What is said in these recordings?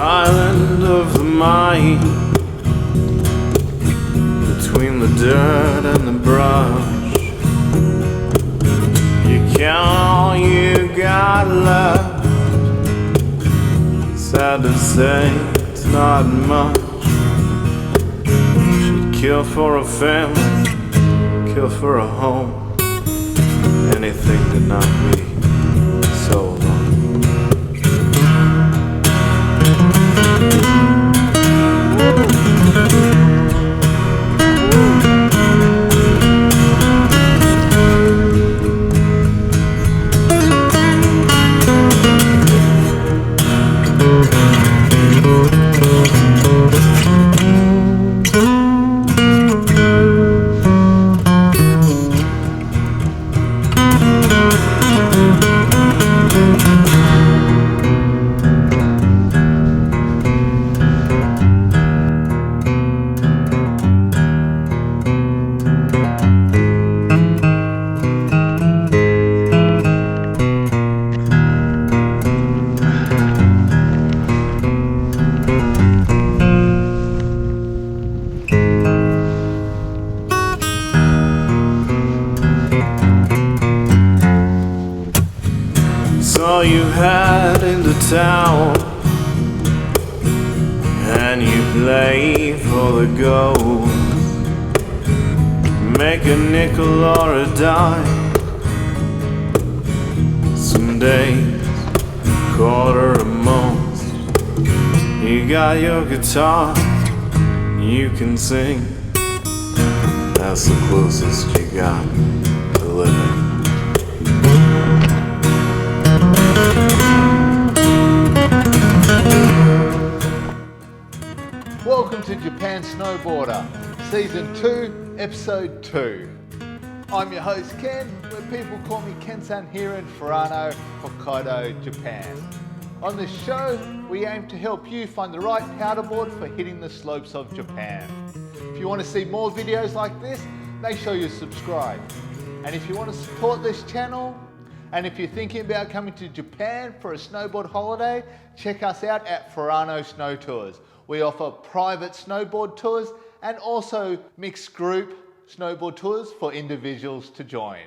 island of the mind, between the dirt and the brush. You count all you got left. Sad to say, it's not much. She'd kill for a family, kill for a home, anything to not be so alone. So you head into town and you play for the gold. Make a nickel or a dime, some days, quarter at most. You got your guitar, you can sing. That's the closest you got to living. Welcome to Japan Snowboarder, Season 2, Episode 2. I'm your host Ken, where people call me Ken-san here in Furano, Hokkaido, Japan. On this show, we aim to help you find the right paddleboard for hitting the slopes of Japan. If you want to see more videos like this, make sure you subscribe. And if you want to support this channel, and if you're thinking about coming to Japan for a snowboard holiday, check us out at Furano Snow Tours. We offer private snowboard tours and also mixed group snowboard tours for individuals to join.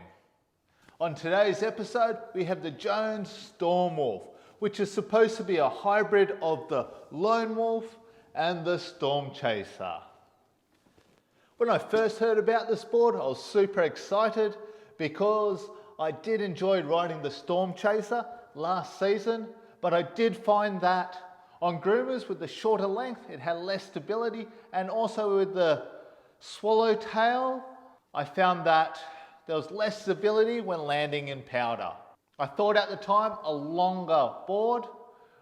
On today's episode, we have the JONES Storm Wolf, which is supposed to be a hybrid of the Lone Wolf and the Storm Chaser. When I first heard about this board, I was super excited because I did enjoy riding the Storm Chaser last season, but I did find that on groomers with the shorter length, it had less stability, and also with the swallowtail, I found that there was less stability when landing in powder. I thought at the time a longer board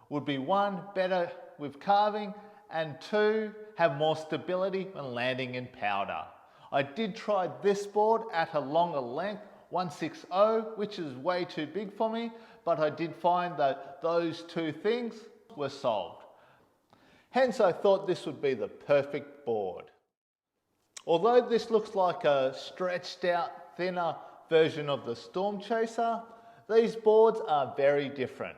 would be one, better with carving, and two, have more stability when landing in powder. I did try this board at a longer length, 160, which is way too big for me, but I did find that those two things were solved. Hence, I thought this would be the perfect board. Although this looks like a stretched out, thinner version of the Storm Chaser, these boards are very different.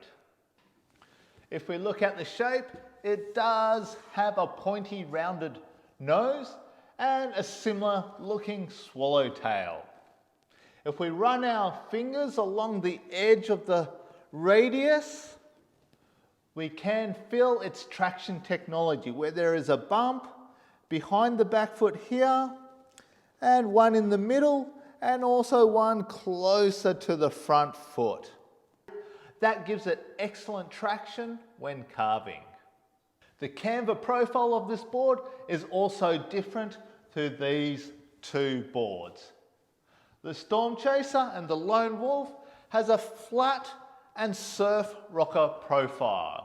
If we look at the shape, it does have a pointy, rounded nose and a similar looking swallowtail. If we run our fingers along the edge of the radius, we can feel its traction technology, where there is a bump behind the back foot here, and one in the middle, and also one closer to the front foot. That gives it excellent traction when carving. The camber profile of this board is also different to these two boards. The Storm Chaser and the Lone Wolf has a flat and surf rocker profile.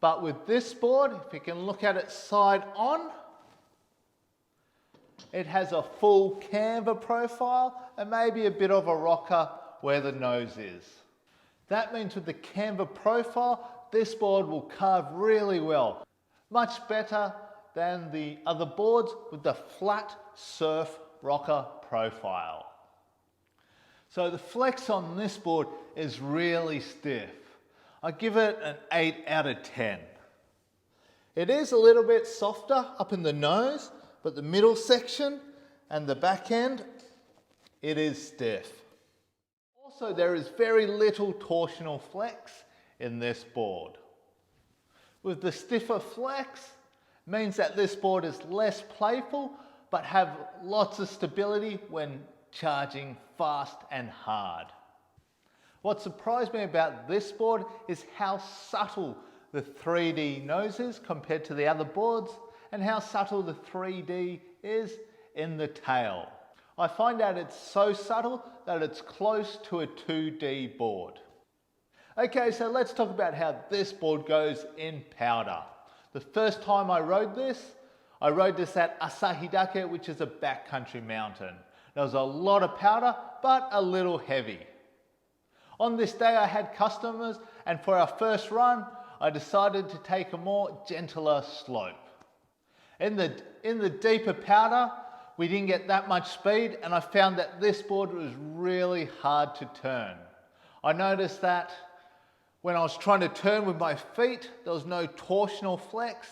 But with this board, if you can look at it side on, it has a full camber profile and maybe a bit of a rocker where the nose is. That means with the camber profile, this board will carve really well. Much better than the other boards with the flat surf rocker profile. So the flex on this board is really stiff. I give it an 8 out of 10. It is a little bit softer up in the nose, but the middle section and the back end, it is stiff. Also, there is very little torsional flex in this board. With the stiffer flex, means that this board is less playful, but have lots of stability when charging fast and hard. What surprised me about this board is how subtle the 3D nose is compared to the other boards, and how subtle the 3D is in the tail. I find out it's so subtle that it's close to a 2D board. Okay, so let's talk about how this board goes in powder. The first time I rode this at Asahidake, which is a backcountry mountain. There was a lot of powder, but a little heavy. On this day I had customers, and for our first run, I decided to take a more gentler slope. In the deeper powder, we didn't get that much speed, and I found that this board was really hard to turn. I noticed that when I was trying to turn with my feet, there was no torsional flex,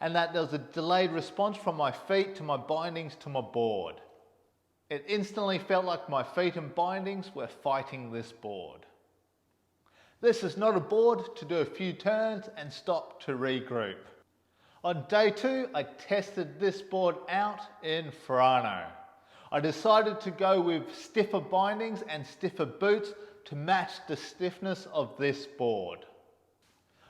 and that there was a delayed response from my feet to my bindings to my board. It instantly felt like my feet and bindings were fighting this board. This is not a board to do a few turns and stop to regroup. On day 2, I tested this board out in Furano. I decided to go with stiffer bindings and stiffer boots to match the stiffness of this board.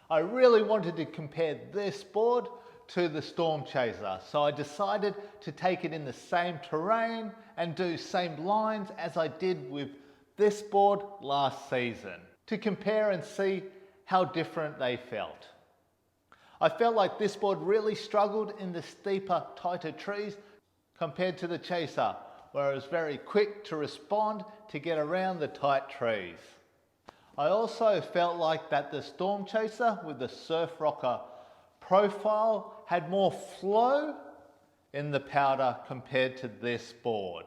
I really wanted to compare this board to the Storm Chaser, so I decided to take it in the same terrain and do same lines as I did with this board last season, to compare and see how different they felt. I felt like this board really struggled in the steeper, tighter trees compared to the Chaser, where it was very quick to respond to get around the tight trees. I also felt like that the Storm Chaser with the Surf Rocker profile had more flow in the powder compared to this board.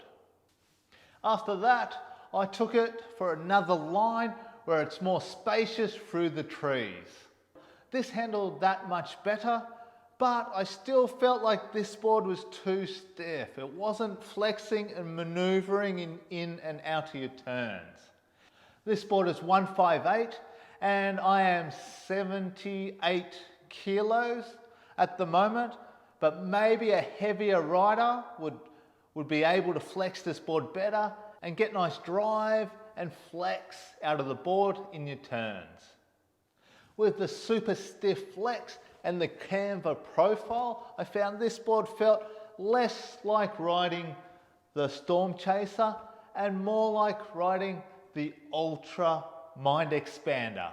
After that, I took it for another line where it's more spacious through the trees. This handled that much better, but I still felt like this board was too stiff. It wasn't flexing and maneuvering in and out of your turns. This board is 158 and I am 78 kilos at the moment, but maybe a heavier rider would be able to flex this board better and get nice drive and flex out of the board in your turns. With the super stiff flex and the camber profile, I found this board felt less like riding the Storm Chaser and more like riding the Ultra Mind Expander,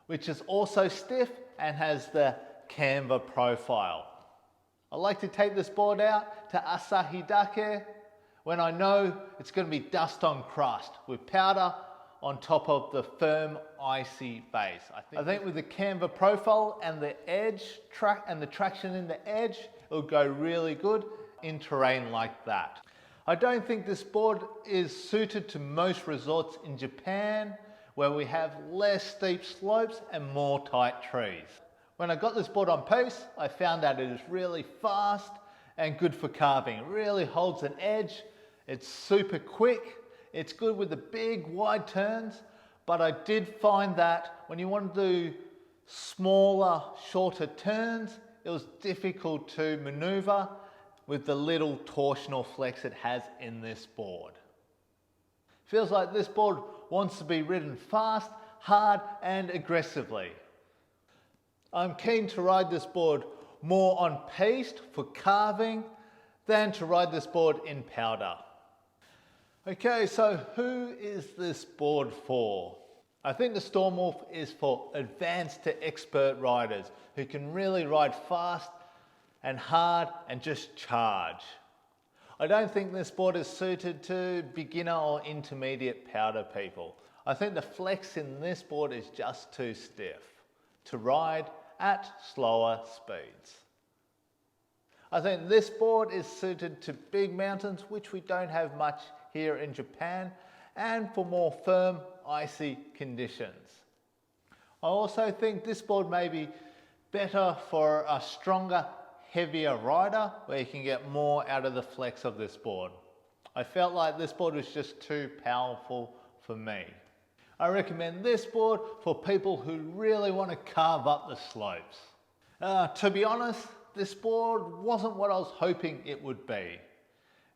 which is also stiff and has the camber profile. I like to take this board out to Asahidake when I know it's going to be dust on crust with powder on top of the firm icy base. I think with the camber profile and the edge and the traction in the edge, it'll go really good in terrain like that. I don't think this board is suited to most resorts in Japan where we have less steep slopes and more tight trees. When I got this board on piste, I found that it is really fast and good for carving. It really holds an edge. It's super quick. It's good with the big wide turns, but I did find that when you want to do smaller, shorter turns, it was difficult to maneuver with the little torsional flex it has in this board. Feels like this board wants to be ridden fast, hard, and aggressively. I'm keen to ride this board more on piste for carving than to ride this board in powder. Okay, so who is this board for? I think the Storm Wolf is for advanced to expert riders who can really ride fast and hard and just charge. I don't think this board is suited to beginner or intermediate powder people. I think the flex in this board is just too stiff to ride at slower speeds. I think this board is suited to big mountains, which we don't have much here in Japan, and for more firm, icy conditions. I also think this board may be better for a stronger, heavier rider where you can get more out of the flex of this board. I felt like this board was just too powerful for me. I recommend this board for people who really want to carve up the slopes. To be honest, this board wasn't what I was hoping it would be.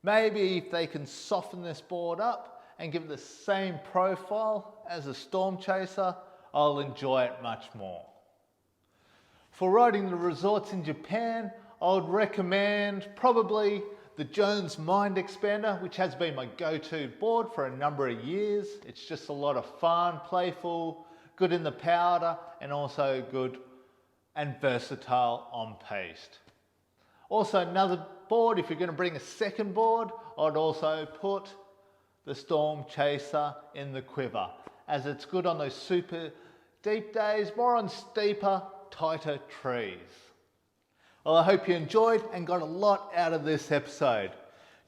Maybe if they can soften this board up and give it the same profile as a Storm Chaser, I'll enjoy it much more. For riding the resorts in Japan, I would recommend probably the JONES Mind Expander, which has been my go-to board for a number of years. It's just a lot of fun, playful, good in the powder, and also good and versatile on piste. Also another board, if you're going to bring a second board, I'd also put the Storm Chaser in the quiver, as it's good on those super deep days, more on steeper, tighter trees. Well, I hope you enjoyed and got a lot out of this episode.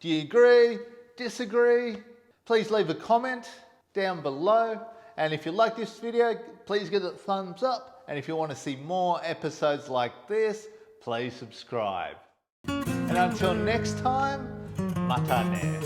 Do you agree? Disagree? Please leave a comment down below. And if you like this video, please give it a thumbs up. And if you want to see more episodes like this, please subscribe. And until next time, mata ne.